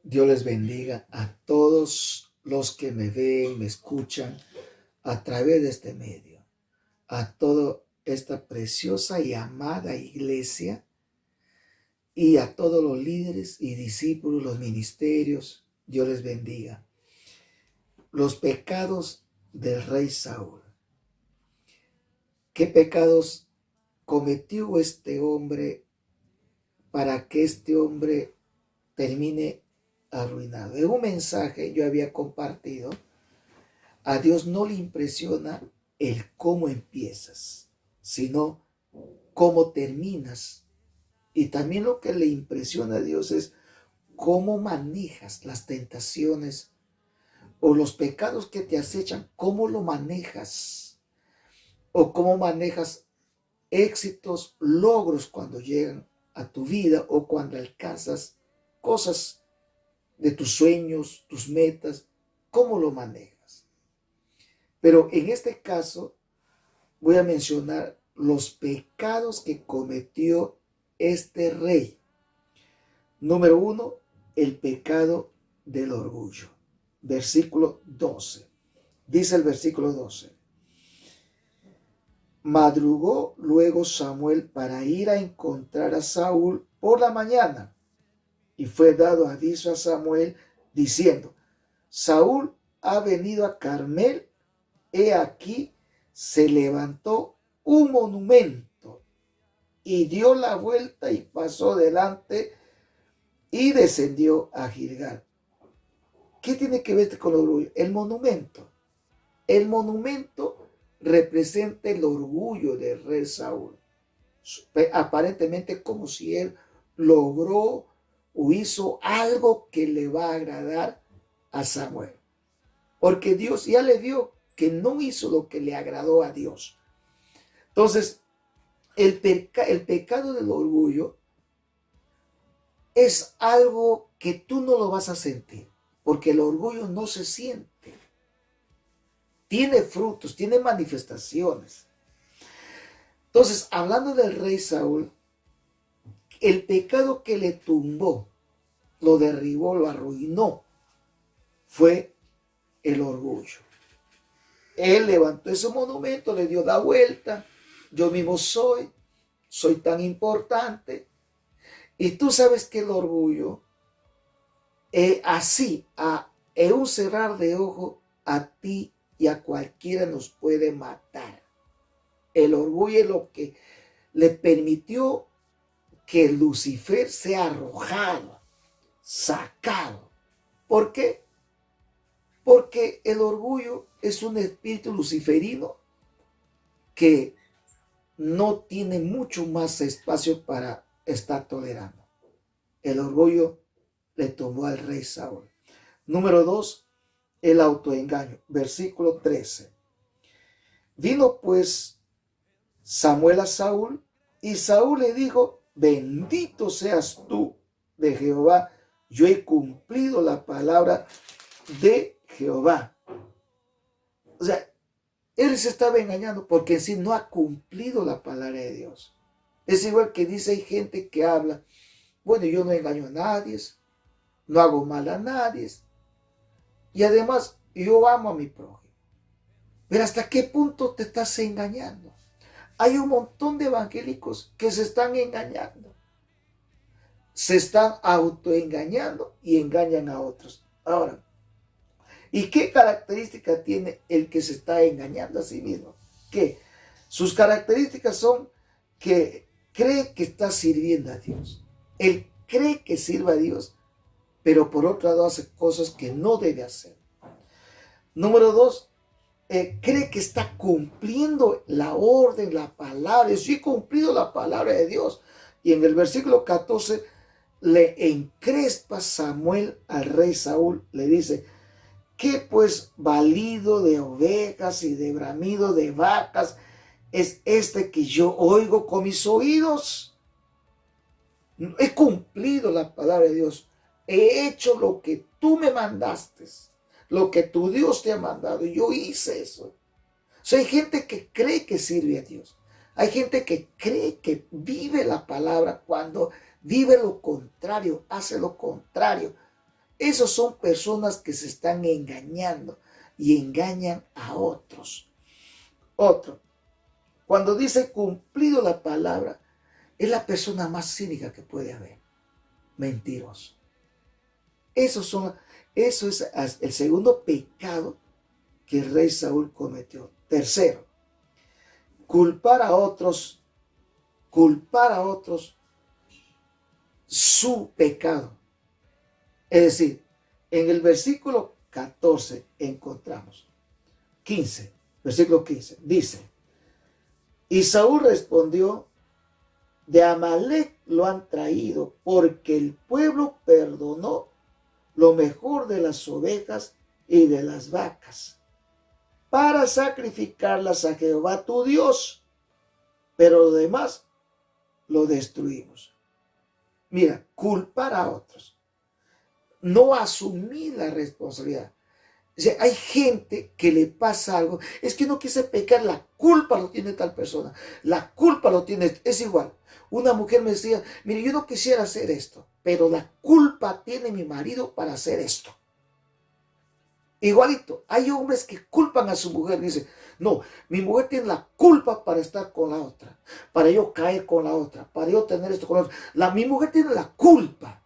Dios les bendiga a todos los que me ven, me escuchan a través de este medio, a toda esta preciosa y amada iglesia y a todos los líderes y discípulos, los ministerios. Dios les bendiga. Los pecados del rey Saúl. ¿Qué pecados cometió este hombre para que este hombre termine arruinado? En un mensaje yo había compartido, a Dios no le impresiona el cómo empiezas, sino cómo terminas. Y también lo que le impresiona a Dios es cómo manejas las tentaciones o los pecados que te acechan, cómo lo manejas o cómo manejas éxitos, logros cuando llegan a tu vida o cuando alcanzas cosas de tus sueños, tus metas, cómo lo manejas. Pero en este caso voy a mencionar los pecados que cometió este rey. Número 1, el pecado del orgullo. Versículo 12. Dice el versículo 12. Madrugó luego Samuel para ir a encontrar a Saúl por la mañana. Y fue dado aviso a Samuel diciendo: Saúl ha venido a Carmel. He aquí, se levantó un monumento y dio la vuelta y pasó delante y descendió a Gilgal. ¿Qué tiene que ver con el orgullo? El monumento. El monumento representa el orgullo del rey Saúl. Aparentemente como si él logró o hizo algo que le va a agradar a Samuel. Porque Dios ya le dio que no hizo lo que le agradó a Dios. Entonces, el pecado del orgullo es algo que tú no lo vas a sentir, porque el orgullo no se siente. Tiene frutos, tiene manifestaciones. Entonces, hablando del rey Saúl, el pecado que le tumbó, lo derribó, lo arruinó, fue el orgullo. Él levantó ese monumento, le dio la vuelta. Yo mismo soy tan importante. Y tú sabes que el orgullo, en un cerrar de ojo, a ti y a cualquiera nos puede matar. El orgullo es lo que le permitió que Lucifer sea arrojado, sacado. ¿Por qué? Porque el orgullo es un espíritu luciferino que no tiene mucho más espacio para estar tolerando. El orgullo le tomó al rey Saúl. Número 2, el autoengaño. Versículo 13. Vino pues Samuel a Saúl y Saúl le dijo: bendito seas tú de Jehová, yo he cumplido la palabra de Jehová. O sea, él se estaba engañando porque en sí no ha cumplido la palabra de Dios. Es igual que dice, hay gente que habla: bueno, yo no engaño a nadie, no hago mal a nadie, y además yo amo a mi prójimo. Pero ¿hasta qué punto te estás engañando? Hay un montón de evangélicos que se están engañando. Se están autoengañando y engañan a otros. Ahora, ¿y qué característica tiene el que se está engañando a sí mismo? Que sus características son que cree que está sirviendo a Dios. Él cree que sirve a Dios, pero por otro lado hace cosas que no debe hacer. Número 2, cree que está cumpliendo la orden, la palabra. Sí, he cumplido la palabra de Dios. Y en el versículo 14 le encrespa Samuel al rey Saúl, le dice: ¿qué pues balido de ovejas y de bramido de vacas es este que yo oigo con mis oídos? He cumplido la palabra de Dios. He hecho lo que tú me mandaste, lo que tu Dios te ha mandado. Y yo hice eso. O sea, hay gente que cree que sirve a Dios. Hay gente que cree que vive la palabra cuando vive lo contrario, hace lo contrario. Esos son personas que se están engañando y engañan a otros. Otro, cuando dice cumplido la palabra, es la persona más cínica que puede haber. Mentiroso. Eso es el segundo pecado que el rey Saúl cometió. Tercero, culpar a otros su pecado. Es decir, en el versículo 14 encontramos 15, versículo 15, dice, y Saúl respondió, de Amalec lo han traído, porque el pueblo perdonó lo mejor de las ovejas y de las vacas, para sacrificarlas a Jehová tu Dios, pero lo demás lo destruimos. Mira, culpar a otros, no asumir la responsabilidad. O sea, hay gente que le pasa algo, es que no quise pecar, la culpa lo tiene tal persona, la culpa lo tiene, es igual. Una mujer me decía, mire, yo no quisiera hacer esto, pero la culpa tiene mi marido para hacer esto. Igualito, hay hombres que culpan a su mujer, dicen, no, mi mujer tiene la culpa para estar con la otra, para yo caer con la otra, para yo tener esto con la otra. Mi mujer tiene la culpa.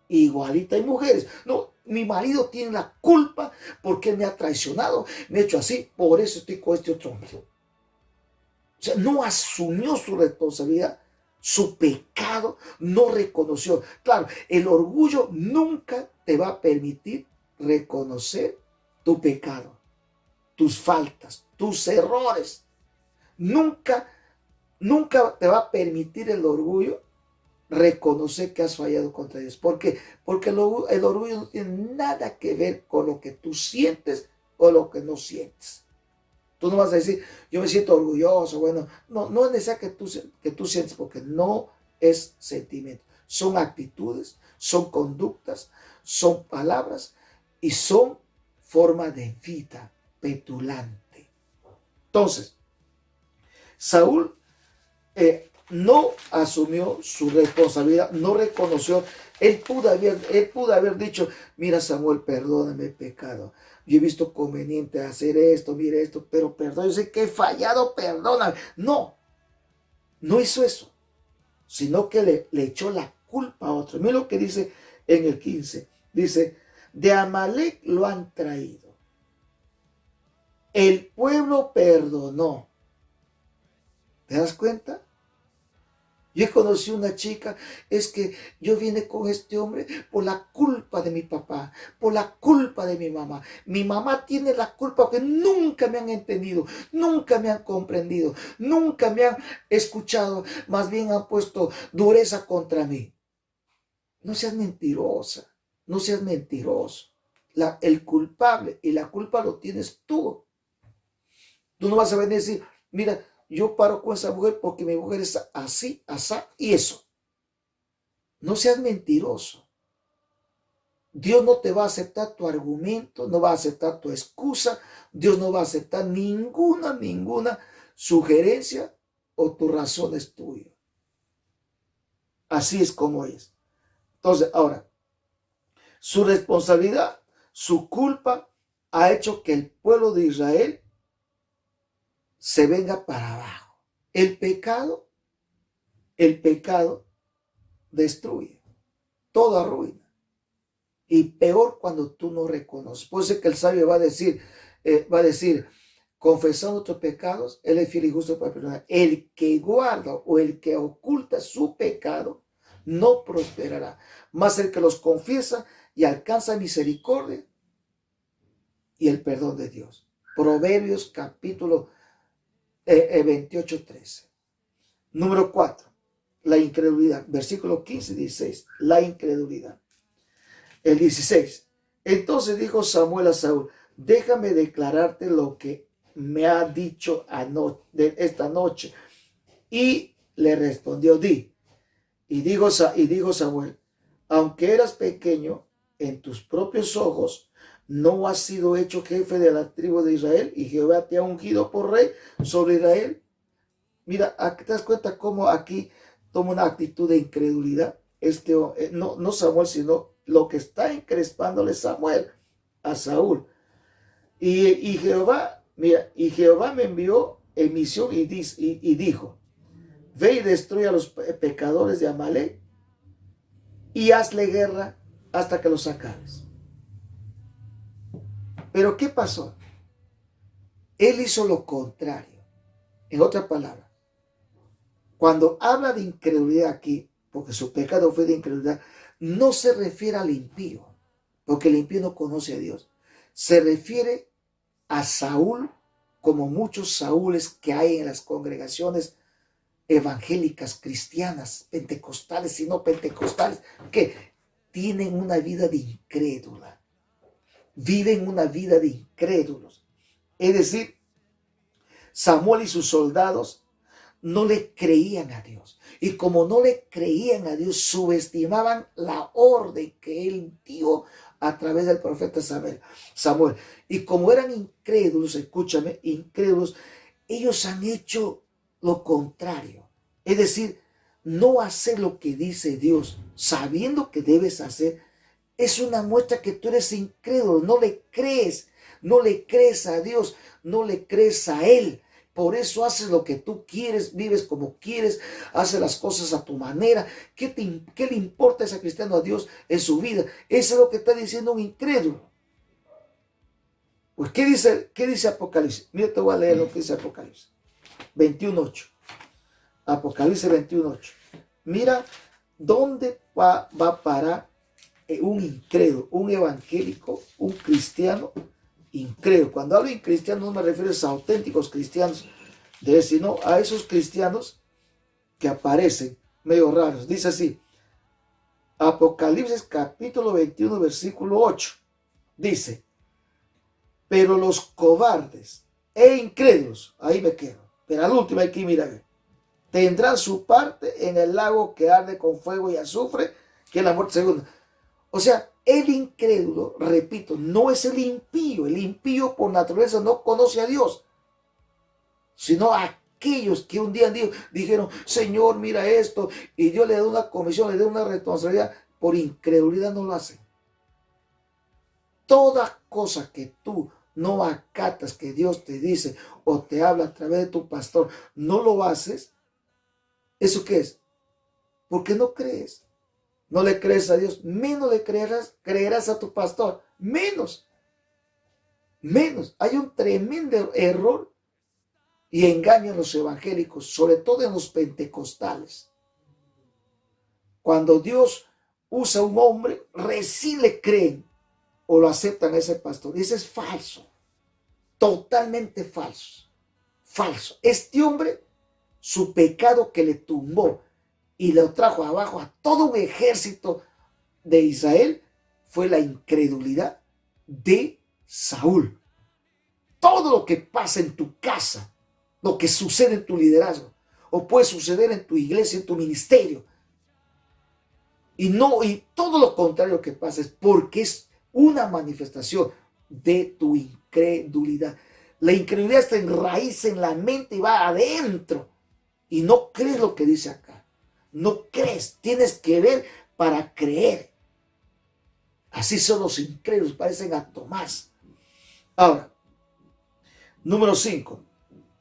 Igualita hay mujeres, no, mi marido tiene la culpa porque él me ha traicionado, me ha hecho así, por eso estoy con este otro hombre. O sea, no asumió su responsabilidad, su pecado, no reconoció. Claro, el orgullo nunca te va a permitir reconocer tu pecado, tus faltas, tus errores. Nunca te va a permitir el orgullo reconocer que has fallado contra Dios. ¿Por qué? Porque el orgullo no tiene nada que ver con lo que tú sientes o lo que no sientes. Tú no vas a decir, yo me siento orgulloso. Bueno, no es necesario que tú sientes, porque no es sentimiento. Son actitudes, son conductas, son palabras y son forma de vida petulante. Entonces, Saúl no asumió su responsabilidad, no reconoció. Él pudo haber dicho, mira Samuel, perdóname el pecado. Yo he visto conveniente hacer esto, mire esto, pero perdón, yo sé que he fallado, perdóname. No hizo eso, sino que le echó la culpa a otro. Mira lo que dice en el 15. Dice, de Amalec lo han traído. El pueblo perdonó. ¿Te das cuenta? Yo conocí una chica, es que yo vine con este hombre por la culpa de mi papá, por la culpa de mi mamá. Mi mamá tiene la culpa porque nunca me han entendido, nunca me han comprendido, nunca me han escuchado, más bien han puesto dureza contra mí. No seas mentirosa, no seas mentiroso. El culpable y la culpa lo tienes tú. Tú no vas a venir a decir, mira, yo paro con esa mujer porque mi mujer es así, asá y eso. No seas mentiroso. Dios no te va a aceptar tu argumento, no va a aceptar tu excusa. Dios no va a aceptar ninguna sugerencia o tu razón es tuya. Así es como es. Entonces, ahora, su responsabilidad, su culpa ha hecho que el pueblo de Israel se venga para abajo. El pecado destruye, todo arruina. Y peor cuando tú no reconoces. Puede ser que el sabio va a decir, confesando tus pecados, él es fiel y justo para perdonar. El que guarda o el que oculta su pecado no prosperará. Más el que los confiesa y alcanza misericordia y el perdón de Dios. Proverbios capítulo 28:13. Número 4, la incredulidad. Versículo 15 y 16, la incredulidad. El 16. Entonces dijo Samuel a Saúl, déjame declararte lo que me ha dicho esta noche. Y le respondió, di. Y dijo Samuel, aunque eras pequeño en tus propios ojos, no has sido hecho jefe de la tribu de Israel y Jehová te ha ungido por rey sobre Israel. Mira, aquí te das cuenta cómo aquí toma una actitud de incredulidad. No Samuel, sino lo que está encrespándole Samuel a Saúl. Y Jehová, mira, y Jehová me envió en misión y dijo, ve y destruye a los pecadores de Amalek y hazle guerra hasta que los acabes. Pero ¿qué pasó? Él hizo lo contrario. En otra palabra, cuando habla de incredulidad aquí, porque su pecado fue de incredulidad, no se refiere al impío, porque el impío no conoce a Dios. Se refiere a Saúl, como muchos Saúles que hay en las congregaciones evangélicas, cristianas, pentecostales y no pentecostales, que tienen una vida de incrédula, viven una vida de incrédulos. Es decir, Samuel y sus soldados no le creían a Dios. Y como no le creían a Dios, subestimaban la orden que él dio a través del profeta Samuel. Y como eran incrédulos, escúchame, incrédulos, ellos han hecho lo contrario. Es decir, no hacer lo que dice Dios, sabiendo que debes hacer, es una muestra que tú eres incrédulo, no le crees a Dios, no le crees a Él. Por eso haces lo que tú quieres, vives como quieres, haces las cosas a tu manera. ¿Qué le importa a ese cristiano a Dios en su vida? Eso es lo que está diciendo un incrédulo. Pues, ¿qué dice Apocalipsis? Mira, te voy a leer lo que dice Apocalipsis 21:8. Apocalipsis 21:8. Mira dónde va a parar un incrédulo, un evangélico, un cristiano incrédulo. Cuando hablo de cristianos no me refiero a auténticos cristianos, sino a esos cristianos que aparecen medio raros. Dice así, Apocalipsis capítulo 21, versículo 8. Dice, pero los cobardes e incrédulos, ahí me quedo, pero al último hay que mirar, tendrán su parte en el lago que arde con fuego y azufre, que es la muerte segunda. O sea, el incrédulo, repito, no es el impío. El impío por naturaleza no conoce a Dios, sino aquellos que un día dijeron, Señor, mira esto, y Dios le da una comisión, le da una responsabilidad, por incredulidad no lo hacen. Toda cosa que tú no acatas que Dios te dice o te habla a través de tu pastor, no lo haces. ¿Eso qué es? Porque no crees. No le crees a Dios, menos le creerás a tu pastor, menos. Hay un tremendo error y engaño en los evangélicos, sobre todo en los pentecostales. Cuando Dios usa a un hombre, recién le creen o lo aceptan a ese pastor. Y ese es falso, totalmente falso, falso. Este hombre, su pecado que le tumbó y lo trajo abajo a todo un ejército de Israel fue la incredulidad de Saúl. Todo lo que pasa en tu casa, lo que sucede en tu liderazgo, o puede suceder en tu iglesia, en tu ministerio, y todo lo contrario que pasa es porque es una manifestación de tu incredulidad. La incredulidad está en raíz en la mente y va adentro, y no crees lo que dice acá. No crees, tienes que ver para creer. Así son los incrédulos, parecen a Tomás. Ahora, número 5,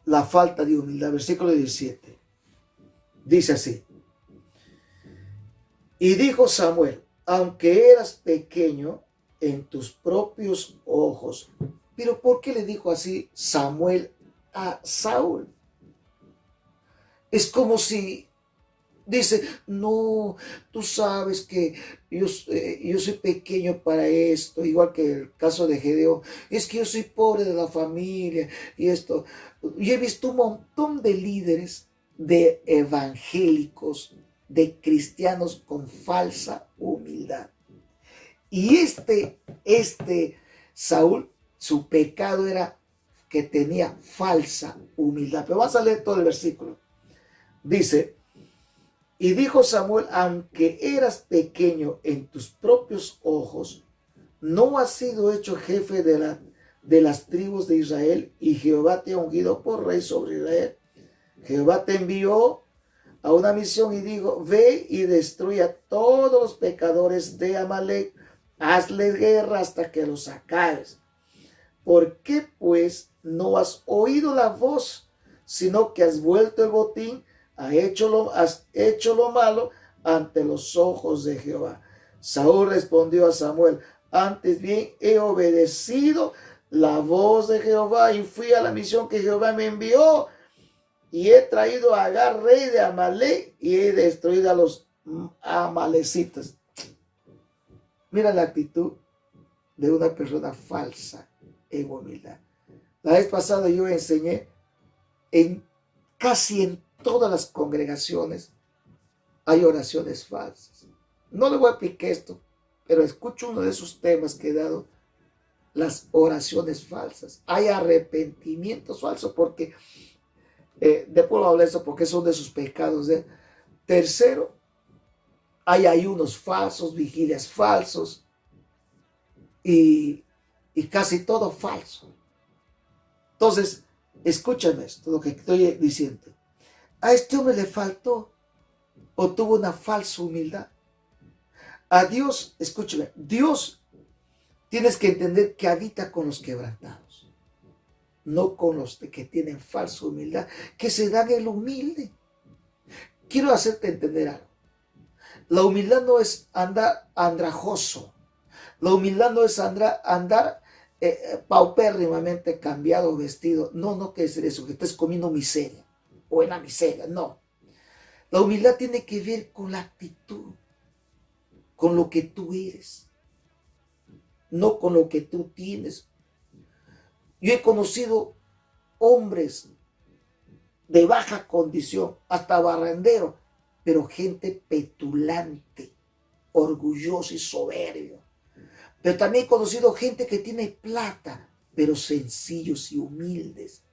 la falta de humildad, versículo 17. Dice así, y dijo Samuel, aunque eras pequeño en tus propios ojos. Pero ¿por qué le dijo así Samuel a Saúl? Es como si dice, no, tú sabes que yo soy pequeño para esto, igual que el caso de Gedeón. Es que yo soy pobre de la familia y esto. Yo he visto un montón de líderes, de evangélicos, de cristianos con falsa humildad. Y este Saúl, su pecado era que tenía falsa humildad. Pero vamos a leer todo el versículo. Dice, y dijo Samuel, aunque eras pequeño en tus propios ojos, no has sido hecho jefe de las tribus de Israel, y Jehová te ha ungido por rey sobre Israel. Jehová te envió a una misión y dijo: ve y destruye a todos los pecadores de Amalek, hazle guerra hasta que los acabes. ¿Por qué pues no has oído la voz, sino que has vuelto el botín, has hecho lo malo ante los ojos de Jehová? Saúl respondió a Samuel: antes bien he obedecido la voz de Jehová y fui a la misión que Jehová me envió, y he traído a Agar, rey de Amalek, y he destruido a los amalecitas. Mira la actitud de una persona falsa en humildad. La vez pasada yo enseñé casi en todas las congregaciones hay oraciones falsas. No le voy a explicar esto, pero escucho uno de esos temas que he dado: las oraciones falsas. Hay arrepentimientos falsos, porque después lo hablo de eso, porque son de sus pecados. Tercero, hay ayunos falsos, vigilias falsos y casi todo falso. Entonces, escúchame esto, lo que estoy diciendo. A este hombre le faltó o tuvo una falsa humildad. A Dios, escúchame, Dios, tienes que entender que habita con los quebrantados, no con los que tienen falsa humildad, que se dan el humilde. Quiero hacerte entender algo. La humildad no es andar andrajoso. La humildad no es andar paupérrimamente cambiado, vestido. No quiere decir eso, que estés comiendo miseria o en la miseria. No. La humildad tiene que ver con la actitud, con lo que tú eres, no con lo que tú tienes. Yo he conocido hombres de baja condición, hasta barrendero, pero gente petulante, orgullosa y soberbio. Pero también he conocido gente que tiene plata, pero sencillos y humildes.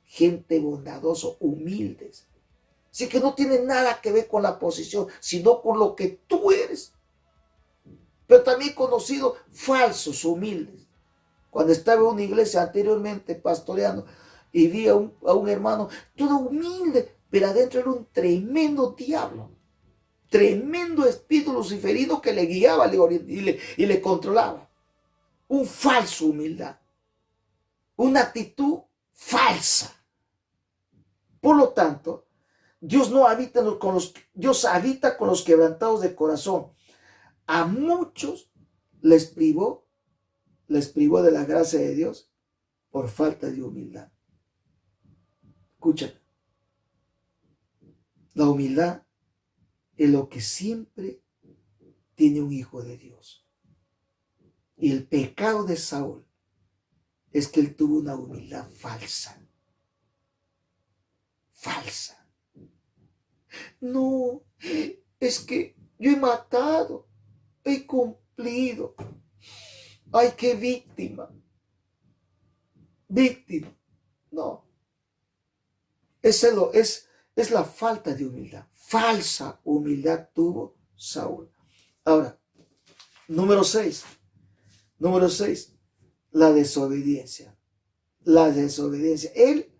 Gente bondadosa, humildes. Así que no tiene nada que ver con la posición, sino con lo que tú eres. Pero también he conocido falsos, humildes. Cuando estaba en una iglesia anteriormente pastoreando y vi a un hermano todo humilde, pero adentro era un tremendo diablo. Tremendo espíritu luciferino que le guiaba y le controlaba. Un falso humildad. Una actitud falsa. Por lo tanto, Dios Dios habita con los quebrantados de corazón. A muchos les privó de la gracia de Dios por falta de humildad. Escúchame. La humildad es lo que siempre tiene un hijo de Dios. Y el pecado de Saúl es que él tuvo una humildad falsa. Falsa. No, es que yo he matado, he cumplido. Ay, qué víctima. Víctima. No. Es la falta de humildad. Falsa humildad tuvo Saúl. Ahora, número 6. Número 6. La desobediencia. La desobediencia. Él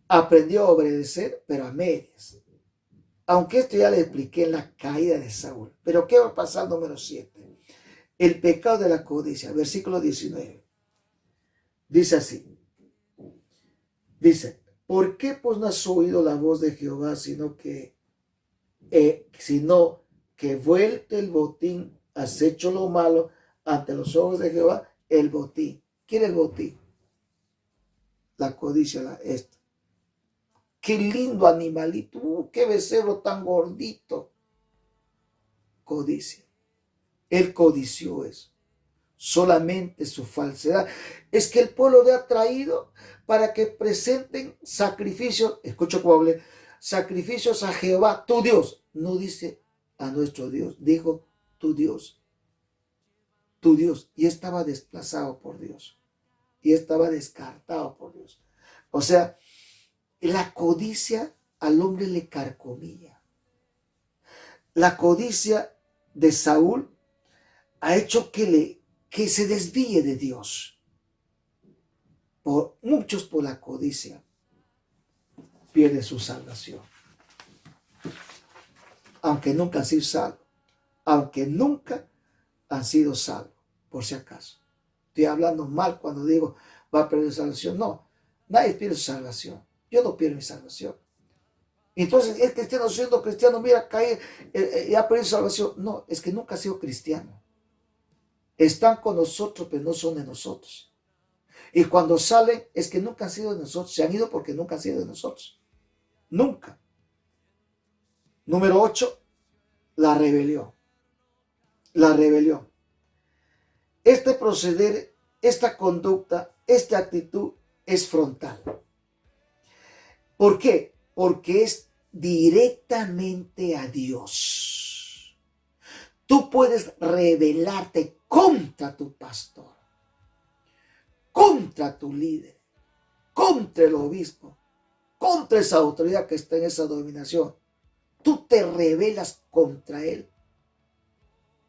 aprendió a obedecer, pero a medias. Aunque esto ya le expliqué en la caída de Saúl. Pero ¿qué va a pasar? Número 7. El pecado de la codicia. Versículo 19. Dice así. Dice: ¿por qué pues no has oído la voz de Jehová, sino que vuelto el botín, has hecho lo malo ante los ojos de Jehová? El botín. ¿Quién es el botín? La codicia, esto. Qué lindo animalito, qué becerro tan gordito. Codicia. Él codició eso. Solamente su falsedad. Es que el pueblo le ha traído para que presenten sacrificios. Escucha cómo hablé. Sacrificios a Jehová, tu Dios. No dice a nuestro Dios, dijo tu Dios. Tu Dios. Y estaba desplazado por Dios. Y estaba descartado por Dios. O sea, la codicia al hombre le carcomía. La codicia de Saúl ha hecho que se desvíe de Dios. Muchos por la codicia pierden su salvación. aunque nunca han sido salvos, aunque nunca han sido salvos, por si acaso. Estoy hablando mal cuando digo va a perder su salvación. No, nadie pierde su salvación. Yo no pierdo mi salvación. Entonces, el cristiano siendo cristiano, mira, cae y ha perdido su salvación. No, es que nunca ha sido cristiano. Están con nosotros, pero no son de nosotros. Y cuando salen, es que nunca han sido de nosotros. Se han ido porque nunca han sido de nosotros. Nunca. Número 8, la rebelión. La rebelión. Este proceder, esta conducta, esta actitud es frontal. ¿Por qué? Porque es directamente a Dios. Tú puedes rebelarte contra tu pastor, contra tu líder, contra el obispo, contra esa autoridad que está en esa dominación. Tú te rebelas contra él.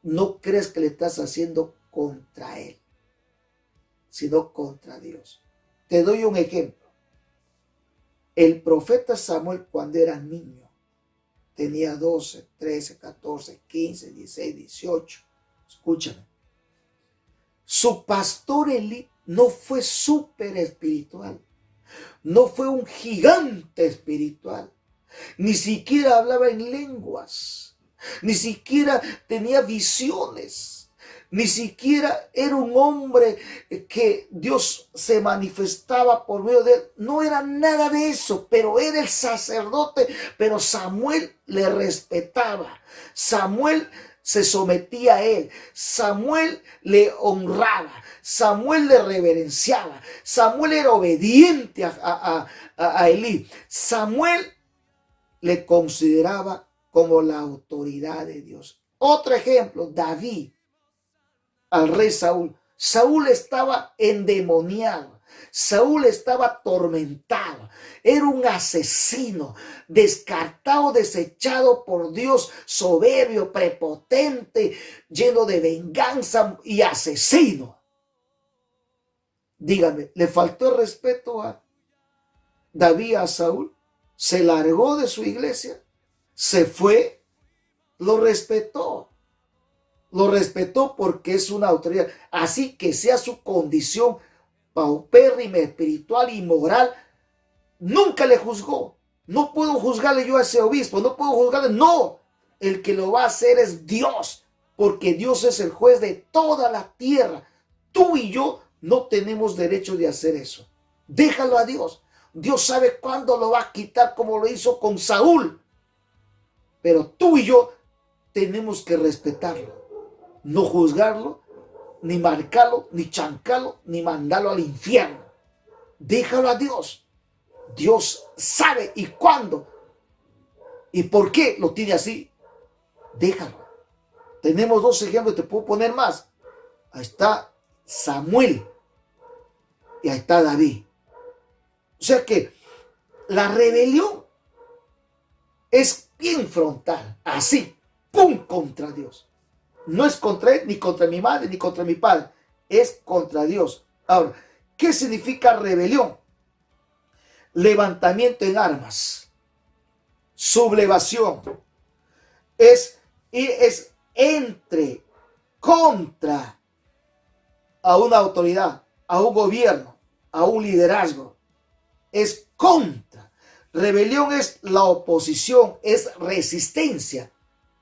No crees que le estás haciendo contra él, sino contra Dios. Te doy un ejemplo. El profeta Samuel, cuando era niño, tenía 12, 13, 14, 15, 16, 18. Escúchame. Su pastor Elí no fue súper espiritual. No fue un gigante espiritual. Ni siquiera hablaba en lenguas. Ni siquiera tenía visiones. Ni siquiera era un hombre que Dios se manifestaba por medio de él. No era nada de eso, pero era el sacerdote. Pero Samuel le respetaba. Samuel se sometía a él. Samuel le honraba. Samuel le reverenciaba. Samuel era obediente a Elí. Samuel le consideraba como la autoridad de Dios. Otro ejemplo, David. Al rey Saúl. Saúl estaba endemoniado. Saúl estaba atormentado. Era un asesino, descartado, desechado por Dios, soberbio, prepotente, lleno de venganza y asesino. Dígame, ¿le faltó el respeto a David a Saúl? Se largó de su iglesia, se fue, lo respetó. Lo respetó porque es una autoridad. Así que sea su condición paupérrima, espiritual y moral, nunca le juzgó. No puedo juzgarle yo a ese obispo, no puedo juzgarle. No, el que lo va a hacer es Dios, porque Dios es el juez de toda la tierra. Tú y yo no tenemos derecho de hacer eso. Déjalo a Dios. Dios sabe cuándo lo va a quitar, como lo hizo con Saúl. Pero tú y yo tenemos que respetarlo. No juzgarlo, ni marcarlo, ni chancarlo, ni mandarlo al infierno. Déjalo a Dios. Dios sabe y cuándo y por qué lo tiene así. Déjalo. Tenemos 2 ejemplos, te puedo poner más. Ahí está Samuel y ahí está David. O sea que la rebelión es bien frontal, así, ¡pum!, contra Dios. No es contra él, ni contra mi madre, ni contra mi padre. Es contra Dios. Ahora, ¿qué significa rebelión? Levantamiento en armas. Sublevación. Es entre, contra a una autoridad, a un gobierno, a un liderazgo. Es contra. Rebelión es la oposición, es resistencia.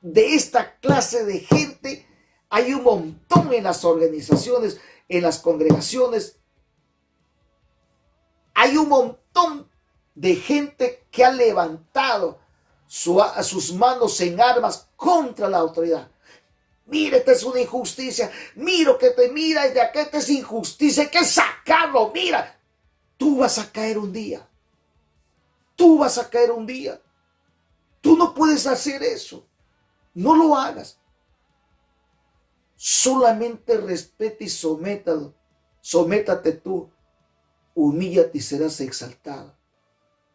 De esta clase de gente hay un montón en las organizaciones, en las congregaciones. Hay un montón de gente que ha levantado sus manos en armas contra la autoridad. Mira, esta es una injusticia. Mira que te mira desde acá, esta es injusticia. Hay que sacarlo. Mira, tú vas a caer un día. Tú vas a caer un día. Tú no puedes hacer eso. No lo hagas. Solamente respeta y sométalo. Sométate tú. Humíllate y serás exaltado.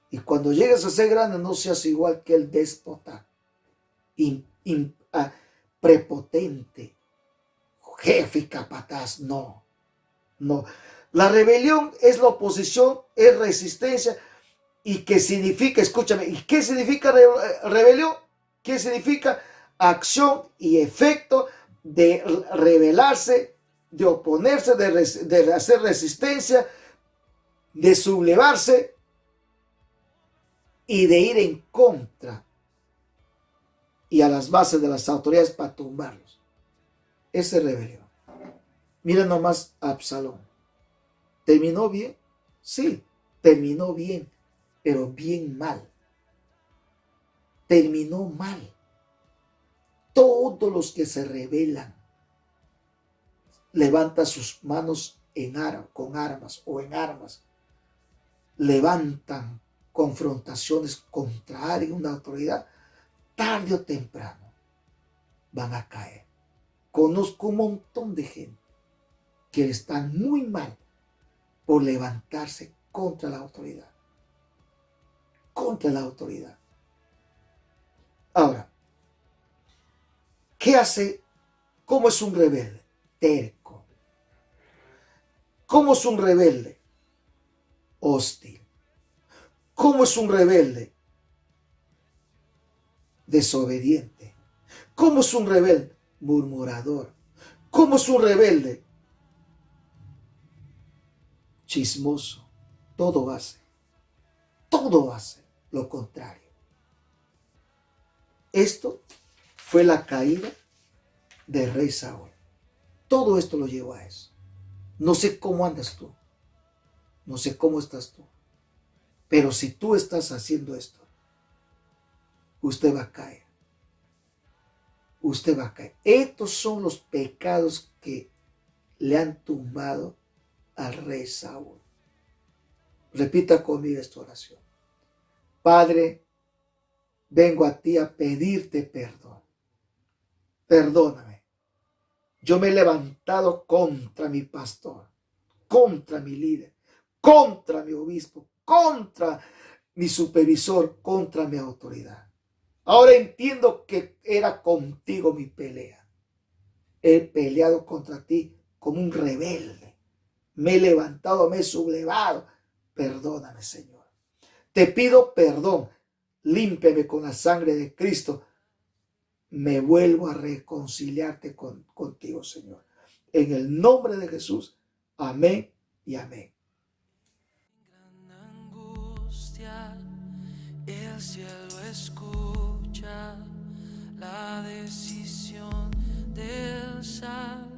Y cuando llegues a ser grande, no seas igual que el déspota, prepotente, jefe y capataz. No, no. La rebelión es la oposición, es resistencia. ¿Y qué significa? Escúchame. ¿Y qué significa rebelión? ¿Qué significa? Acción y efecto de rebelarse, de oponerse, de hacer resistencia, de sublevarse y de ir en contra y a las bases de las autoridades para tumbarlos. Esa es rebelión. Mira nomás a Absalón. ¿Terminó bien? Sí, terminó bien, pero bien mal. Terminó mal. Todos los que se rebelan levantan sus manos con armas o en armas, levantan confrontaciones contra alguien, una autoridad, tarde o temprano van a caer. Conozco un montón de gente que están muy mal por levantarse contra la autoridad. Contra la autoridad. Ahora, ¿qué hace? ¿Cómo es un rebelde? Terco. ¿Cómo es un rebelde? Hostil. ¿Cómo es un rebelde? Desobediente. ¿Cómo es un rebelde? Murmurador. ¿Cómo es un rebelde? Chismoso. Todo hace lo contrario. Esto fue la caída del rey Saúl. Todo esto lo llevó a eso. No sé cómo andas tú. No sé cómo estás tú. Pero si tú estás haciendo esto, usted va a caer. Usted va a caer. Estos son los pecados que le han tumbado al rey Saúl. Repita conmigo esta oración. Padre, vengo a ti a pedirte perdón. Perdóname. Yo me he levantado contra mi pastor, contra mi líder, contra mi obispo, contra mi supervisor, contra mi autoridad. Ahora entiendo que era contigo mi pelea. He peleado contra ti como un rebelde. Me he levantado, me he sublevado. Perdóname, Señor. Te pido perdón. Límpiame con la sangre de Cristo. Me vuelvo a reconciliarte contigo, Señor. En el nombre de Jesús. Amén y amén. Gran angustia, el cielo escucha la decisión del Salvador.